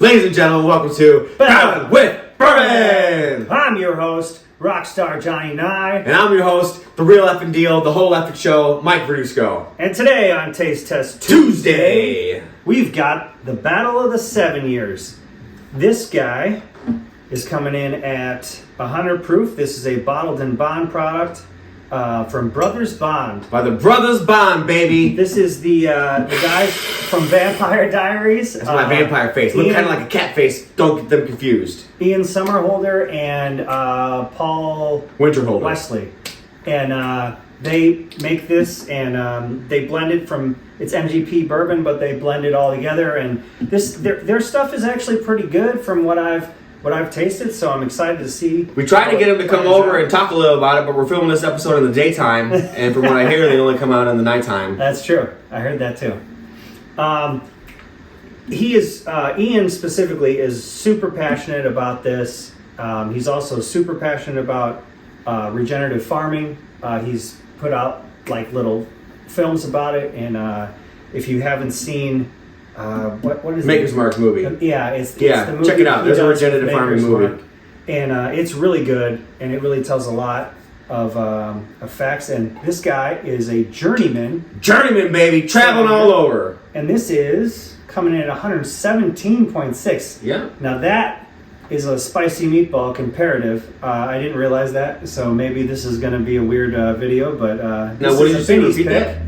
Ladies and gentlemen, welcome to Battle with Bourbon! I'm your host, Rockstar Johnny Nye. And I'm your host, the real effing deal, the whole effing show, Mike Verdusco. And today on Taste Test Tuesday, we've got the Battle of the 7 Years. This guy is coming in at 100 proof. This is a bottled in bond product from Brothers Bond. By the Brothers Bond, baby. This is the guy from Vampire Diaries. That's my vampire face. Look kind of like a cat face. Don't get them confused. Ian Somerhalder and Paul Winterholder. Wesley. And they make this, and they blend it from, it's MGP bourbon, but they blend it all together. And this their stuff is actually pretty good from what I've tasted, so I'm excited to see. We tried to get them to come over and talk a little about it, but we're filming this episode in the daytime, and from what I hear, they only come out in the nighttime. That's true. I heard that too. Ian specifically is super passionate about this. He's also super passionate about regenerative farming. He's put out like little films about it, and if you haven't seen what is Maker's Mark movie. It's the movie. Check it out. There's a regenerative farming movie. Mark. And it's really good, and it really tells a lot of facts. And this guy is a Journeyman. Journeyman, baby. Traveling all over. And this is coming in at 117.6. Yeah. Now that is a spicy meatball comparative. I didn't realize that, so maybe this is going to be a weird video. But now, what did you say? Repeat that.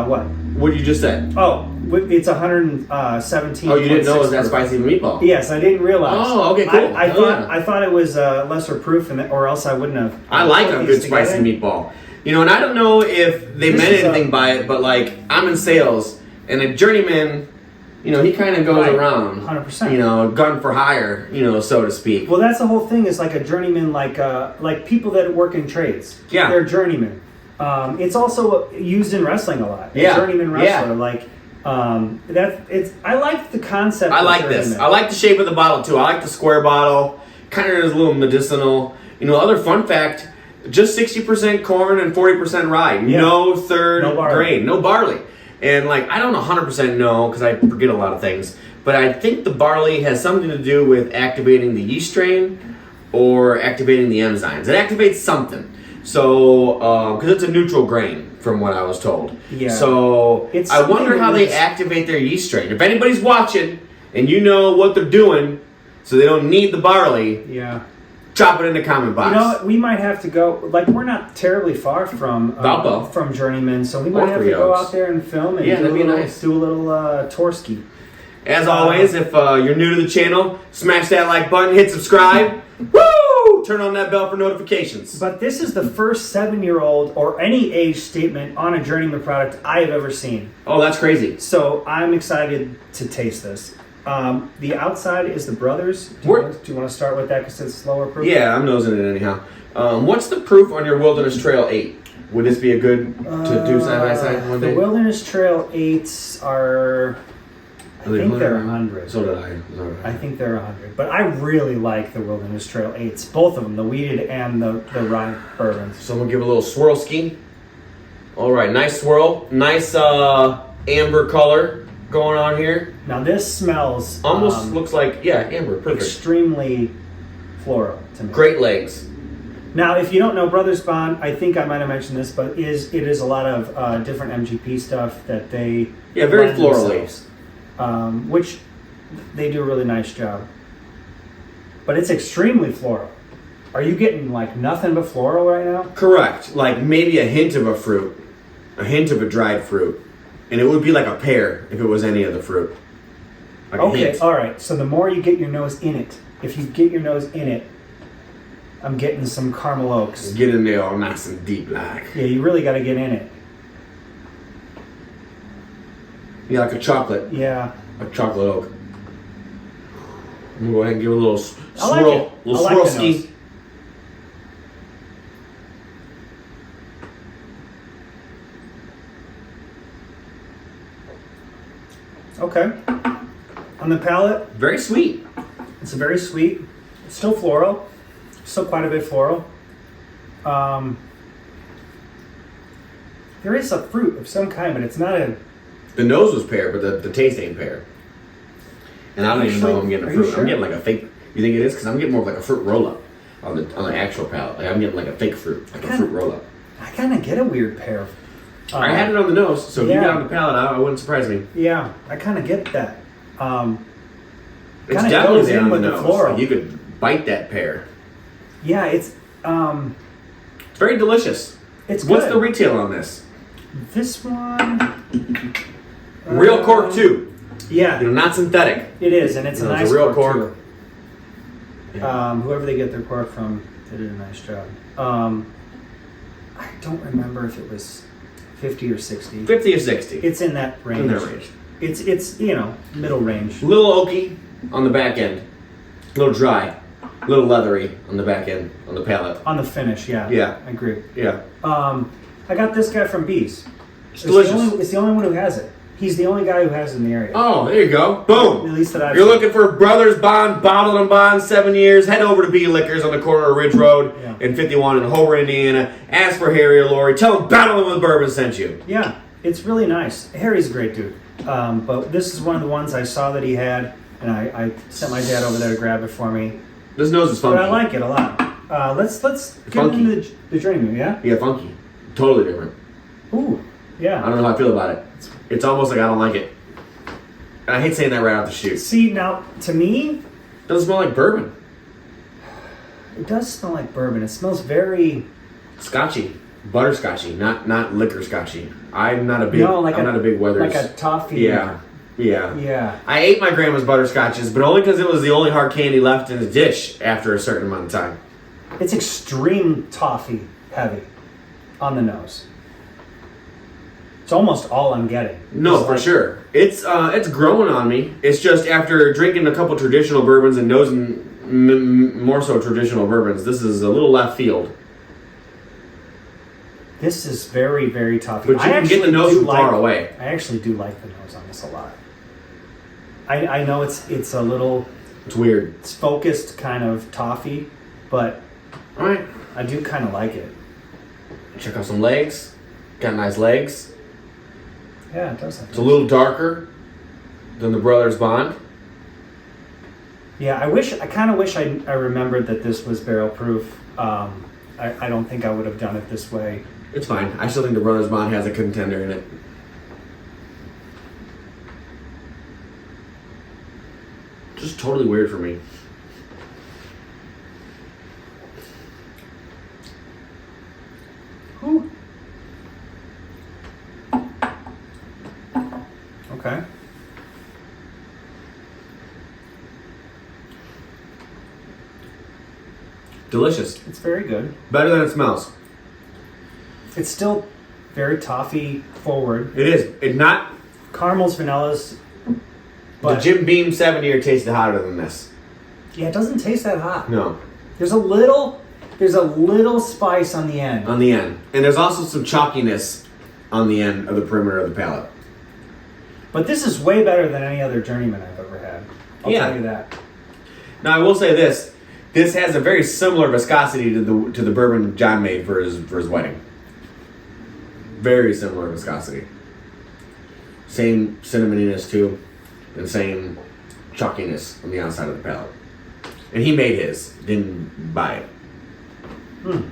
What? What did you just say? Oh, it's 117. Oh, you didn't know it was that spicy meatball? Yes, I didn't realize. Oh, okay, cool. I thought it was lesser proof, or else I wouldn't have. I like a good spicy meatball. You know, and I don't know if they meant anything by it, but like, I'm in sales, and a Journeyman, you know, he kind of goes around. 100%. You know, gun for hire, you know, so to speak. Well, that's the whole thing. Is like a journeyman, like people that work in trades. Yeah, they're journeymen. It's also used in wrestling a lot. Yeah, journeyman wrestler. Yeah. I like the concept. I like this. I like the shape of the bottle too. I like the square bottle. Kind of is a little medicinal. You know, other fun fact: just 60% corn and 40% rye. Yeah. No third grain. No barley. And like, I don't 100% know because I forget a lot of things. But I think the barley has something to do with activating the yeast strain or activating the enzymes. It activates something. So, because it's a neutral grain, from what I was told. Yeah. So, I wonder how they activate their yeast strain. If anybody's watching and you know what they're doing, so they don't need the barley, drop it in the comment box. You know what? We might have to go, like, we're not terribly far from Journeyman, so we might have to go out there and film and do a little tour ski. As always, if you're new to the channel, smash that like button, hit subscribe. Woo! Turn on that bell for notifications. But this is the first 7-year-old or any age statement on a Journeyman product I have ever seen. Oh, that's crazy. So I'm excited to taste this. The outside is the Brothers. Do you want to start with that because it's slower proof? Yeah, I'm nosing it anyhow. What's the proof on your Wilderness Trail 8? Would this be a good to do side by side one day? The Wilderness Trail 8s are... I think they're 100. So did I. I think they're 100. But I really like the Wilderness Trail 8s. Both of them, the wheated and the rye bourbons. So I'm going to give a little swirl ski. All right, nice swirl. Nice amber color going on here. Now this smells... almost looks like, amber. Perfect. Extremely floral to me. Great legs. Now, if you don't know Brothers Bond, I think I might have mentioned this, but it is a lot of different MGP stuff that they... Yeah, very florally. Which they do a really nice job. But it's extremely floral. Are you getting like nothing but floral right now? Correct. Like maybe a hint of a fruit. A hint of a dried fruit. And it would be like a pear if it was any other fruit. Like okay, alright. So the more you get your nose in it, if you get your nose in it, I'm getting some caramel oaks. Get in there all nice and deep like. Yeah, you really got to get in it. Yeah, like a chocolate. Yeah. A chocolate oak. I'm gonna go ahead and give it a little swirl. I like it. Little swirl ski. Okay. On the palate, very sweet. It's very sweet. It's still floral. Still quite a bit floral. There is a fruit of some kind, but it's not a... The nose was pear, but the taste ain't pear. And I don't even know if I'm getting a fruit. Sure? I'm getting like a fake. You think it is? Because I'm getting more of like a fruit roll up on the actual palate. Like I'm getting like a fake fruit, like a fruit roll up. I kind of get a weird pair. I had it on the nose, so if you got it on the palate, it wouldn't surprise me. Yeah, I kind of get that. It's definitely there on the nose. Like you could bite that pear. Yeah, it's very delicious. It's What's good. the retail on this? This one, Real cork too. Yeah, not synthetic. It is, and it's a nice a real cork. Too. Yeah. Whoever they get their cork from, they did a nice job. I don't remember if it was 50 or 60. 50 or 60. It's in that range. In that range. It's middle range. A little oaky on the back end. A little dry. A little leathery on the back end, on the palate. On the finish, yeah. Yeah. I agree. Yeah. I got this guy from Bees. It's delicious. It's the only one who has it. He's the only guy who has it in the area. Oh, there you go. Boom. At least that I've You're seen. looking for Brothers Bond, Bottled and Bond, 7 years. Head over to B Liquors on the corner of Ridge Road and 51 in Hobart, Indiana. Ask for Harry or Lori. Tell them Battle with Bourbon sent you. Yeah, it's really nice. Harry's a great dude. But this is one of the ones I saw that he had, and I sent my dad over there to grab it for me. This nose is funky. But I like it a lot. Let's get into the Journeyman, yeah? Yeah, funky. Totally different. Ooh, yeah. I don't know how I feel about it. It's almost like I don't like it. And I hate saying that right out the chute. See, now, to me... It doesn't smell like bourbon. It does smell like bourbon. It smells very... Scotchy. Butterscotchy, not liquor scotchy. I'm not a big Weathers. Like a toffee. Yeah. I ate my grandma's butterscotches, but only because it was the only hard candy left in the dish after a certain amount of time. It's extreme toffee heavy on the nose. It's almost all I'm getting. No, for sure. It's growing on me. It's just after drinking a couple traditional bourbons and nosing more so traditional bourbons, this is a little left field. This is very, very toffee. But you can get the nose from far away. I actually do like the nose on this a lot. I know it's a little... It's weird. It's focused kind of toffee, but all right. I do kind of like it. Check out some legs. Got nice legs. Yeah, it does. It's a little darker than the Brothers Bond. Yeah, I kind of wish I remembered that this was barrel proof. I don't think I would have done it this way. It's fine. I still think the Brothers Bond has a contender in it. Just totally weird for me. Ooh. Okay. Delicious. It's very good. Better than it smells. It's still very toffee forward. It is. It's not... Caramels, vanillas. But the Jim Beam 7-year tasted hotter than this. Yeah, it doesn't taste that hot. No. There's a little spice on the end. On the end. And there's also some chalkiness on the end of the perimeter of the palate. But this is way better than any other Journeyman I've ever had. I'll tell you that. Now, I will say this. This has a very similar viscosity to the bourbon John made for his wedding. Very similar viscosity. Same cinnamoniness too, and same chalkiness on the outside of the palate. And he made his, didn't buy it.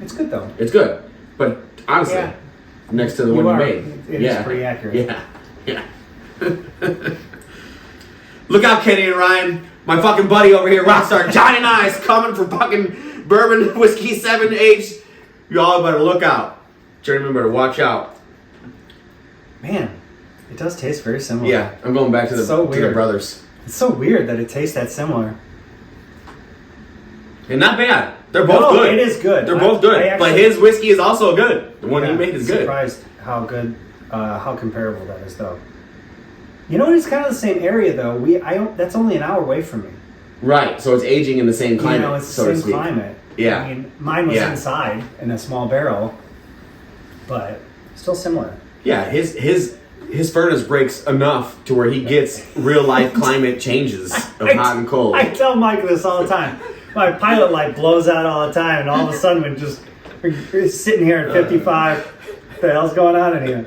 It's good though. It's good, but honestly, next to the one you made, it is pretty accurate. Yeah. Look out, Kenny and Ryan. My fucking buddy over here, Rockstar Johnny and I, is coming for fucking bourbon whiskey 7 aged. You all better look out. Journeyman better watch out. Man, it does taste very similar. Yeah, I'm going back to the brothers. It's so weird that it tastes that similar. And not bad. They're both good. It is good. They're both good. But his whiskey is also good. The one he made is good. I'm surprised how good, how comparable that is, though. You know, it's kind of the same area, though. That's only an hour away from me. Right. So it's aging in the same climate. You know, it's the same climate. Yeah. I mean, mine was inside in a small barrel, but still similar. Yeah. His furnace breaks enough to where he gets real life climate changes of hot and cold. I tell Mike this all the time. My pilot light blows out all the time, and all of a sudden we're sitting here at 55. What the hell's going on in here?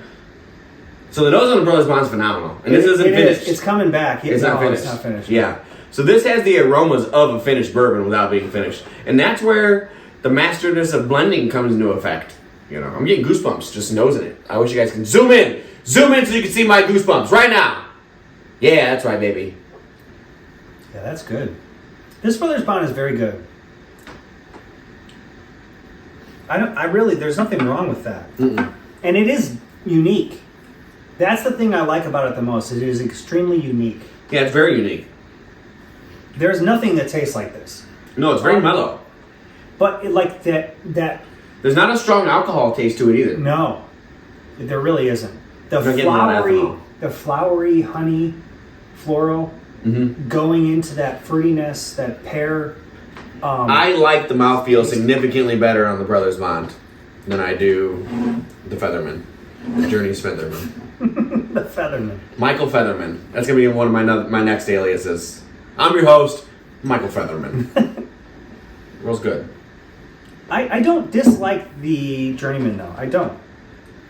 So the nose on the Brothers Bond is phenomenal, and this isn't finished. It's coming back. It's not finished. It's not finished. Yeah. So this has the aromas of a finished bourbon without being finished, and that's where the masterness of blending comes into effect. You know, I'm getting goosebumps just nosing it. I wish you guys can zoom in so you can see my goosebumps right now. Yeah, that's right, baby. Yeah, that's good. This Brothers Bond is very good. There's nothing wrong with that. Mm-mm. And it is unique. That's the thing I like about it the most. It is extremely unique. Yeah, it's very unique. There's nothing that tastes like this. No, it's very mellow. But like that. There's not a strong alcohol taste to it either. No, there really isn't. The flowery honey, floral, going into that fruitiness, that pear. I like the mouthfeel significantly better on the Brothers Bond than I do the Featherman, the Journey's Featherman. The Featherman. Michael Featherman. That's gonna be one of my next aliases. I'm your host, Michael Featherman. Real good. I don't dislike the Journeyman though. I don't.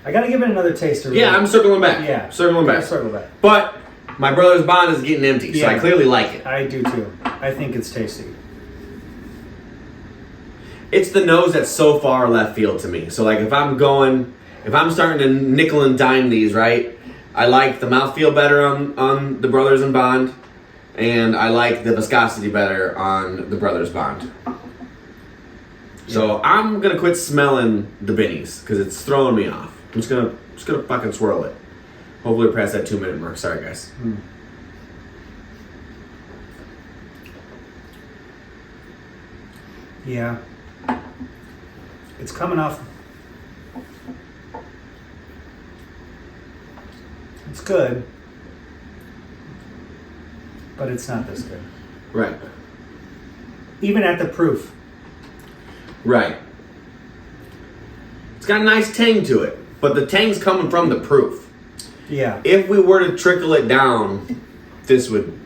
I gotta give it another taste. Yeah, I'm circling back. Yeah, circling back. Circle back. But my Brothers Bond is getting empty, so I clearly like it. I do too. I think it's tasty. It's the nose that's so far left field to me. So like if I'm starting to nickel and dime these, right? I like the mouthfeel better on the Brothers and Bond, and I like the viscosity better on the Brothers Bond. So I'm gonna quit smelling the Bennies because it's throwing me off. I'm just gonna fucking swirl it. Hopefully we're past that 2-minute mark. Sorry guys. Yeah. It's coming off. It's good. But it's not this good. Right. Even at the proof. Right. It's got a nice tang to it, but the tang's coming from the proof. Yeah. If we were to trickle it down, this would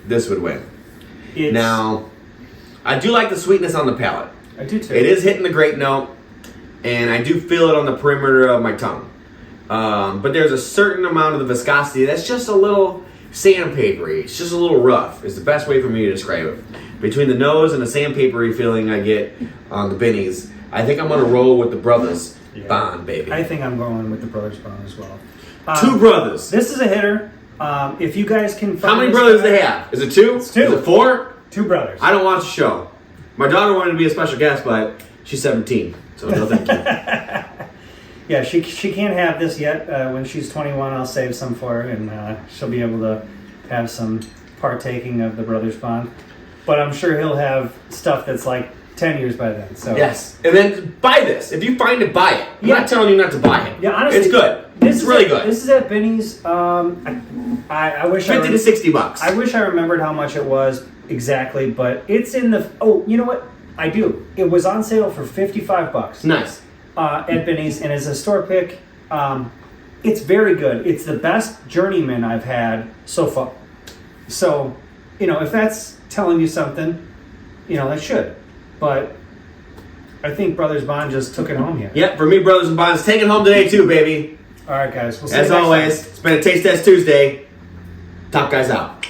win. Now, I do like the sweetness on the palate. I do too. It is hitting the grape note, and I do feel it on the perimeter of my tongue. But there's a certain amount of the viscosity that's just a little sandpapery. It's just a little rough. Is the best way for me to describe it. Between the nose and the sandpapery feeling I get on the Bennies, I think I'm going to roll with the Brothers Bond, baby. I think I'm going with the Brothers Bond as well. Two brothers. This is a hitter. If you guys can find How many brothers do they have? Is it 2? It's 2. Is it 4? 2 brothers. I don't watch the show. My daughter wanted to be a special guest, but she's 17, so no thank you. Yeah, she can't have this yet. When she's 21, I'll save some for her, and she'll be able to have some partaking of the Brothers Bond. But I'm sure he'll have stuff that's like 10 years by then. So yes, and then buy this. If you find it, buy it. I'm not telling you not to buy it. Yeah, honestly, it's good. It's really good. This is at Benny's. I wish $50 to $60. I wish I remembered how much it was exactly, but it's in the. Oh, you know what? I do. It was on sale for $55. Nice. At Benny's, and as a store pick, it's very good. It's the best Journeyman I've had so far. So, if that's telling you something, that should. But I think Brothers Bond just took it home here. Yep, for me, Brothers and Bonds, take it home today too, baby. All right, guys. We'll see As you next always, time. it's been a Taste Test Tuesday. Top guys out.